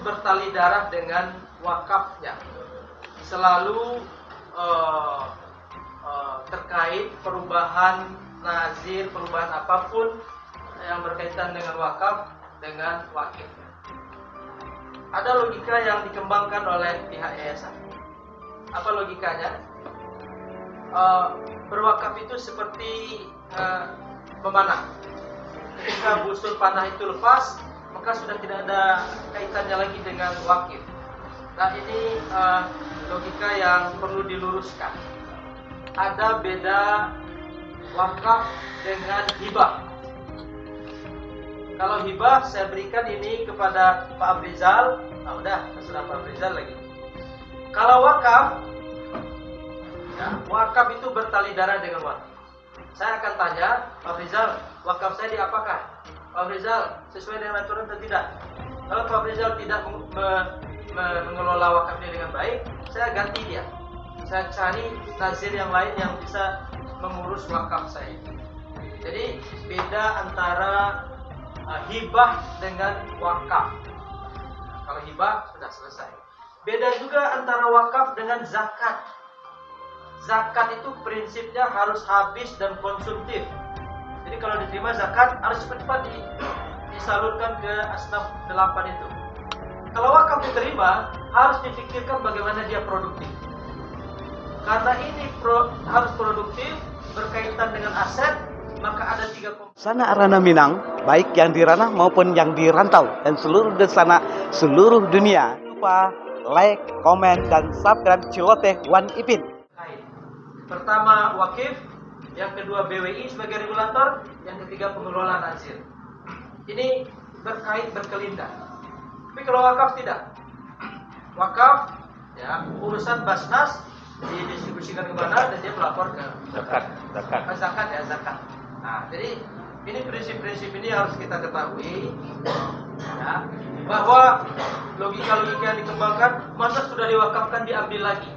bertali darah dengan wakafnya. Selalu terkait perubahan nazir, perubahan apapun yang berkaitan dengan wakaf, dengan wakif. Ada logika yang dikembangkan oleh pihak yayasan. Apa logikanya? Berwakaf itu seperti memanah. Ketika busur panah itu lepas, maka sudah tidak ada kaitannya lagi dengan wakif. Nah, ini logika yang perlu diluruskan. Ada beda wakaf dengan hibah. Kalau hibah saya berikan ini kepada Pak Afrizal, nah udah terserah Pak Afrizal lagi. Kalau wakaf, ya, wakaf itu bertali darah dengan wakaf. Saya akan tanya, Pak Afrizal, wakaf saya diapakan? Pak Afrizal sesuai dengan aturan atau tidak? Kalau Pak Afrizal tidak mengelola wakafnya dengan baik, saya ganti dia. Saya cari nazir yang lain yang bisa mengurus wakaf saya. Jadi beda antara hibah dengan wakaf. Kalau hibah sudah selesai. Beda juga antara wakaf dengan zakat. Zakat itu prinsipnya harus habis dan konsumtif. Jadi kalau diterima zakat harus cepat-cepat disalurkan ke asnaf 8 itu. Kalau wakaf diterima harus difikirkan bagaimana dia produktif. Karena ini harus produktif, berkaitan dengan aset, maka ada 3 komponen. Sana Arana Minang, baik yang di ranah maupun yang di rantau dan seluruh desana seluruh dunia. Jangan lupa like, komen, dan subscribe Ciloteh One Ipin. Pertama wakif, yang kedua BWI sebagai regulator, yang ketiga pengelola nazir. Ini berkait berkelindan. Tapi kalau wakaf tidak. Wakaf, ya, urusan Basnas didistribusikan ke mana dan dia melapor ke zakat. Zakat. Nah, jadi ini prinsip-prinsip ini harus kita ketahui, ya, bahwa logika-logika yang dikembangkan masa sudah diwakafkan diambil lagi.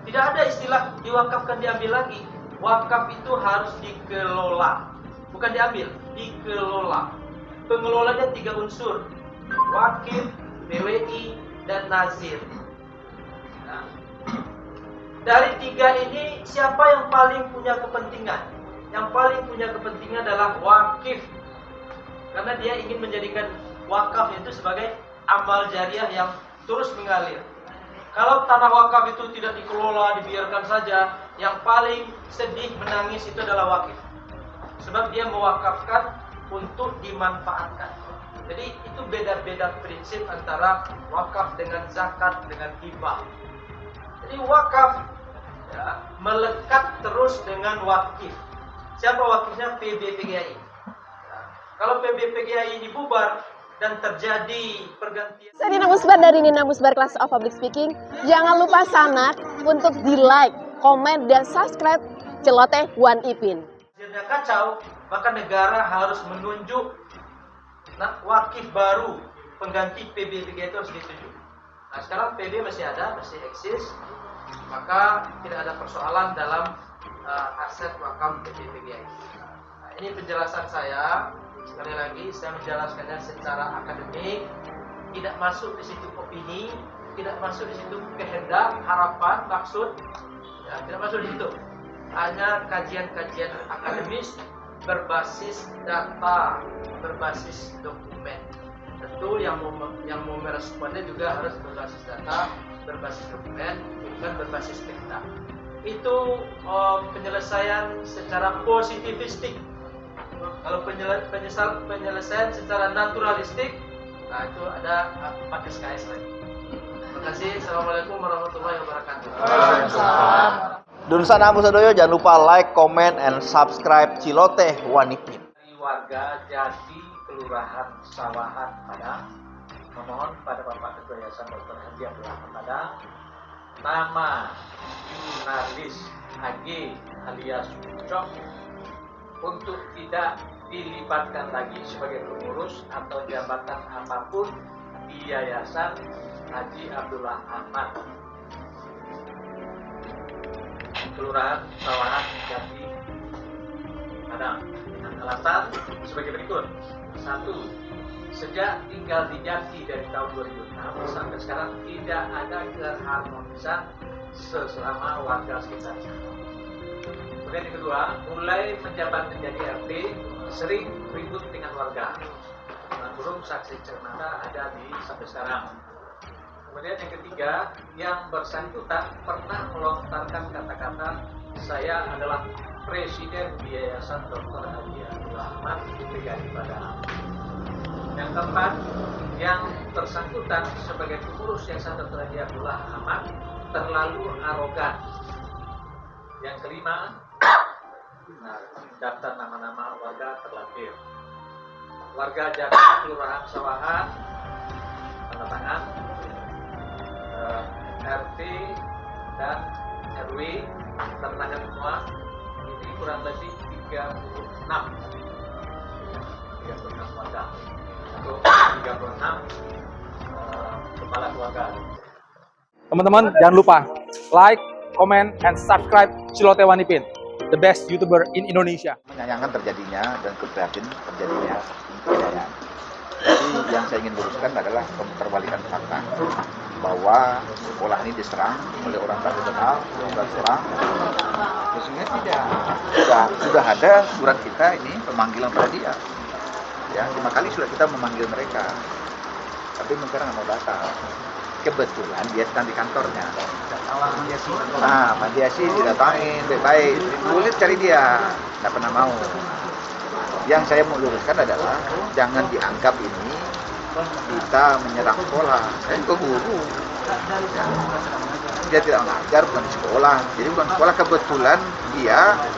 Tidak ada istilah diwakafkan diambil lagi. Wakaf itu harus dikelola, bukan diambil, dikelola. Pengelolanya 3 unsur: wakif, BWI, dan nazir. Nah, dari 3 ini siapa yang paling punya kepentingan? Yang paling punya kepentingan adalah wakif, karena dia ingin menjadikan wakaf itu sebagai amal jariah yang terus mengalir. Kalau tanah wakaf itu tidak dikelola, dibiarkan saja, yang paling sedih menangis itu adalah wakif. Sebab dia mewakafkan untuk dimanfaatkan. Jadi itu beda-beda prinsip antara wakaf dengan zakat dengan hibah. Jadi wakaf, ya, melekat terus dengan wakif. Siapa wakifnya? PBPGAI. Ya, kalau PBPGAI dibubar dan terjadi pergantian. Saya Nina Musbar dari Nina Musbar Class of Public Speaking. Jangan lupa sanak untuk di like, komen, dan subscribe Celoteh One Ipin. Jika kacau, maka negara harus menunjuk wakif baru, pengganti PBPGAI itu harus ditunjuk. Nah, sekarang PB masih ada, masih eksis, maka tidak ada persoalan dalam aset wakaf PBPGAI. Nah, ini penjelasan saya. Sekali lagi saya menjelaskannya secara akademik, tidak masuk di situ opini, tidak masuk di situ kehendak, harapan, maksud, ya, tidak masuk di situ. Hanya kajian-kajian akademis berbasis data, berbasis dokumen. Tentu yang mau meresponnya juga harus berbasis data, berbasis dokumen, bukan berbasis fakta. Itu penyelesaian secara positivistik. Kalau penyelesaian secara naturalistik, nah itu ada 4 SKS lagi. Terima kasih. Assalamualaikum warahmatullahi wabarakatuh. Waalaikumsalam. Dun sana Abu Sadoyo, jangan lupa like, comment, and subscribe Ciloteh One Ipin. Warga Jati, Kelurahan Sawahan Padang, memohon kepada Bapak Ketua Yayasan Dr. Haji Abdullah Padang, nama Jurnalis AG alias Ucok untuk tidak dilibatkan lagi sebagai pengurus atau jabatan apapun di Yayasan Haji Abdullah Ahmad, Kelurahan Sawahan Jati Padang, dengan alasan sebagai berikut. 1. Sejak tinggal di Jati dari tahun 2006 sampai sekarang tidak ada keharmonisan selama warga sekitar. Kemudian yang kedua, mulai menjabat menjadi RT, sering ribut dengan warga. Belum saksi cermata ada di sampai sekarang. Kemudian yang ketiga, yang bersangkutan pernah melontarkan kata-kata saya adalah presiden di Yayasan Dr. Haji Abdul Ahmad Brigadi Padang. Yang keempat, yang bersangkutan sebagai pengurus Yayasan Dr. Haji Abdul Ahmad terlalu arogan. Yang kelima, daftar nama-nama warga terlampir. Warga Jakarta, Kelurahan Sawahan, tanda tangan, RT dan RW, tanda tangan semua. Ini kurang lebih 36 warga untuk 36 kepala keluarga. Teman-teman jangan lupa like, comment, and subscribe Cilote One Ipin, the best YouTuber in Indonesia. Menyayangkan terjadinya dan keprihatin terjadinya penganiayaan. Jadi yang saya ingin luruskan adalah pemutarбалikan fakta bahwa sekolah ini diserang oleh orang tak dikenal, 12 orang. Sesungguhnya tidak. Sudah ada surat kita ini pemanggilan pada dia. Ya, 5 kali sudah kita memanggil mereka, tapi mereka nggak mau datang. Kebetulan dia sedang di kantornya. Nah, Pandiasi didatangin, baik-baik, sulit cari dia, nggak pernah mau. Yang saya mau luruskan adalah jangan dianggap ini kita menyerang sekolah. Saya juga guru. Dia tidak mengajar, bukan di sekolah. Jadi bukan sekolah, kebetulan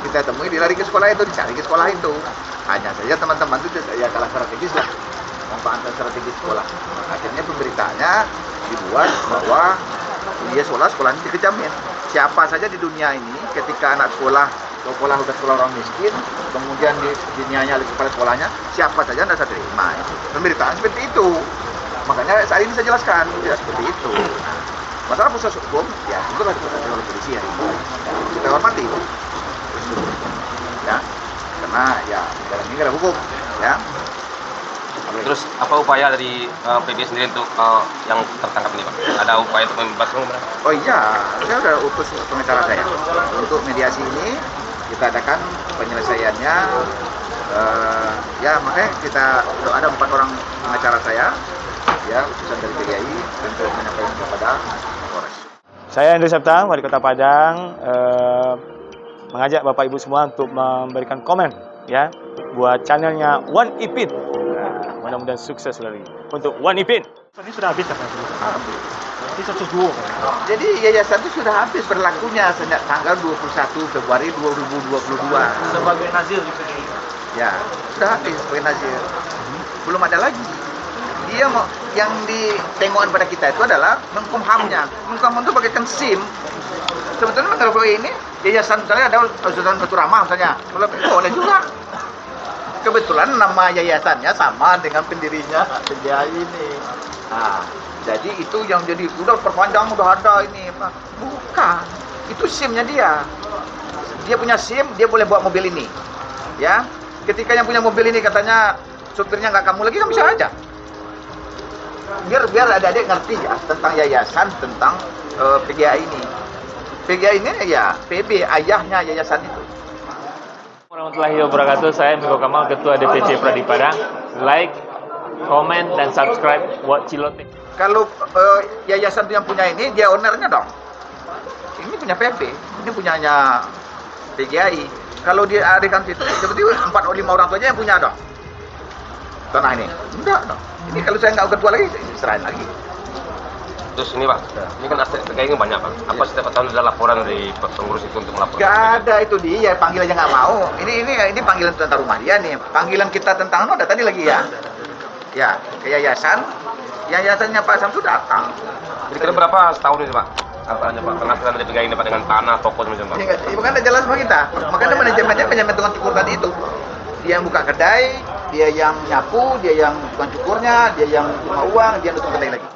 kita temui dia lari ke sekolah itu, dicari ke sekolah itu. Hanya saja teman-teman itu ya kalah strategis lah, memanfaatkan strategi sekolah. Akhirnya pemberitaannya dibuat bahwa dia sekolahnya dikejamin. Siapa saja di dunia ini ketika anak sekolah udah sekolah orang miskin, kemudian dinianya oleh kepala sekolahnya, siapa saja tidak saya terima. Pemberitaan seperti itu. Makanya saat ini saya jelaskan, ya seperti itu. Masalah proses hukum, ya itu harus diproses oleh polisi ya. Kita hormati. Ya, karena ya negara ini negara hukum, ya. Terus apa upaya dari PB sendiri untuk yang tertangkap ini, Pak? Ada upaya untuk membebaskan? Oh iya, saya sudah utus pengacara saya untuk mediasi ini. Kita adakan penyelesaiannya. Ya makanya ada 4 orang pengacara saya, ya utusan dari PGI untuk menyampaikan kepada Polres. Saya Andrew Septa, Wali Kota Padang, mengajak Bapak Ibu semua untuk memberikan komen ya buat channelnya One Ipin. Mudah-mudahan sukses lagi untuk One Ipin. Ini sudah habis apa? Ini 102. Jadi yayasan itu sudah habis berlakunya sejak tanggal 21 Februari 2022. Sebagai nazir di PGI. Ya, sudah habis sebagai nazir. Belum ada lagi. Dia mau yang ditengokan pada kita itu adalah Menkumhamnya. Menkumham itu bagaikan SIM. Sebetulnya kalau ini yayasan misalnya ada Sultan Batu Rahmah misalnya, boleh juga. Kebetulan nama yayasannya sama dengan pendirinya PGI ini. Nah, jadi itu yang jadi udah perpanjang udah ada ini, Pak. Bukan. Itu SIM-nya dia. Dia punya SIM, dia boleh bawa mobil ini. Ya. Ketika yang punya mobil ini katanya supirnya nggak kamu lagi, kan bisa aja. Biar adik-adik ngerti ya tentang yayasan, tentang PGI ini. PGI ini ya PB, ayahnya yayasan itu. Warahmatullahi wabarakatuh. Saya Miko Kamal, Ketua DPC Pradi Padang. Like, comment, dan subscribe buat Cilote. Kalau yayasan yang punya ini, dia ownernya dong. Ini punya PB, ini punyanya PGI. Kalau dia arikan situ, seperti 4 atau 5 orang tuanya yang punya dong. Tanah ini, enggak dong. Ini kalau saya nggak ketua lagi, serahin lagi. Terus ini, Pak, ini kan aset PGI banyak, Pak. Apa setiap tahun ada laporan dari pengurus itu untuk melaporkan? Gak ada, itu dia panggil aja nggak mau. Ini panggilan tentang rumah dia nih. Panggilan kita tentang ada tadi lagi ya. Ya, ke yayasannya Pak Samsu datang. Kira-kira berapa setahun ini, Pak? Apanya, Pak? Penghasilan dari PGI ini, Pak, dengan tanah, toko, macam Pak? Ya, bukan jelas sama kita. Makanya manajemen tukang cukur tadi itu. Dia yang buka kedai, dia yang nyapu, dia yang tukang cukurnya, dia yang terima uang, dia yang tukang kedai lagi.